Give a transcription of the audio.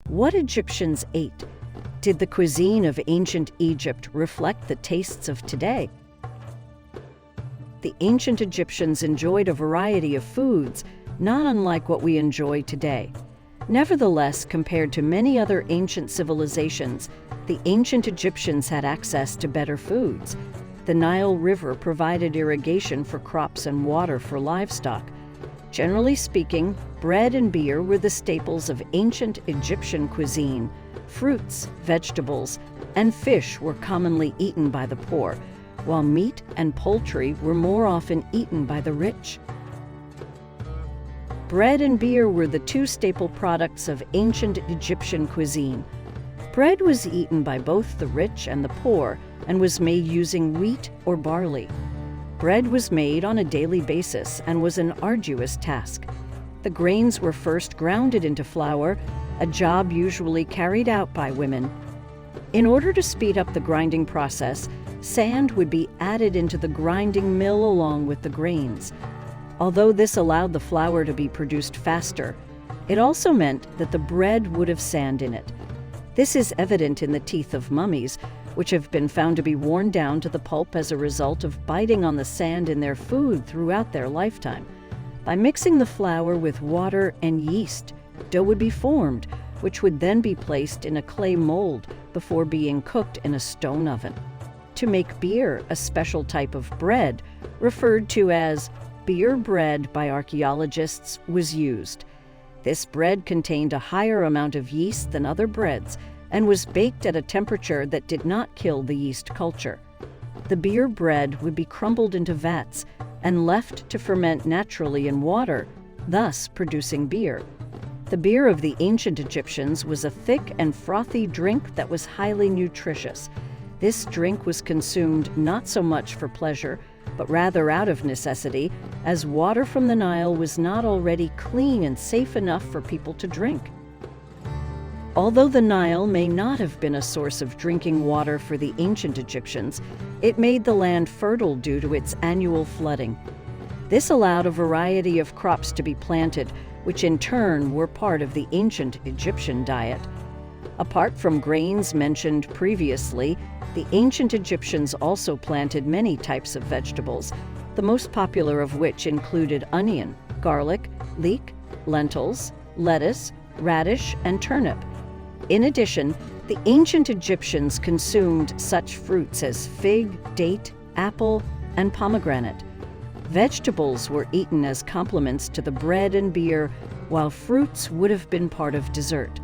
What Egyptians ate. Did the cuisine of ancient Egypt reflect the tastes of today? The ancient Egyptians enjoyed a variety of foods, not unlike what we enjoy today. Nevertheless, compared to many other ancient civilizations, the ancient Egyptians had access to better foods. The Nile River provided irrigation for crops and water for livestock. Generally speaking, bread and beer were the staples of ancient Egyptian cuisine. Fruits, vegetables, and fish were commonly eaten by the poor, while meat and poultry were more often eaten by the rich. Bread and beer were the two staple products of ancient Egyptian cuisine. Bread was eaten by both the rich and the poor and was made using wheat or barley. Bread was made on a daily basis and was an arduous task. The grains were first grounded into flour, a job usually carried out by women. In order to speed up the grinding process, sand would be added into the grinding mill along with the grains. Although this allowed the flour to be produced faster, it also meant that the bread would have sand in it. This is evident in the teeth of mummies, which have been found to be worn down to the pulp as a result of biting on the sand in their food throughout their lifetime. By mixing the flour with water and yeast, dough would be formed, which would then be placed in a clay mold before being cooked in a stone oven. To make beer, a special type of bread, referred to as beer bread by archaeologists, was used. This bread contained a higher amount of yeast than other breads and was baked at a temperature that did not kill the yeast culture. The beer bread would be crumbled into vats and left to ferment naturally in water, thus producing beer. The beer of the ancient Egyptians was a thick and frothy drink that was highly nutritious. This drink was consumed not so much for pleasure, but rather out of necessity, as water from the Nile was not already clean and safe enough for people to drink. Although the Nile may not have been a source of drinking water for the ancient Egyptians, it made the land fertile due to its annual flooding. This allowed a variety of crops to be planted, which in turn were part of the ancient Egyptian diet. Apart from grains mentioned previously, the ancient Egyptians also planted many types of vegetables, the most popular of which included onion, garlic, leek, lentils, lettuce, radish, and turnip. In addition, the ancient Egyptians consumed such fruits as fig, date, apple, and pomegranate. Vegetables were eaten as complements to the bread and beer, while fruits would have been part of dessert.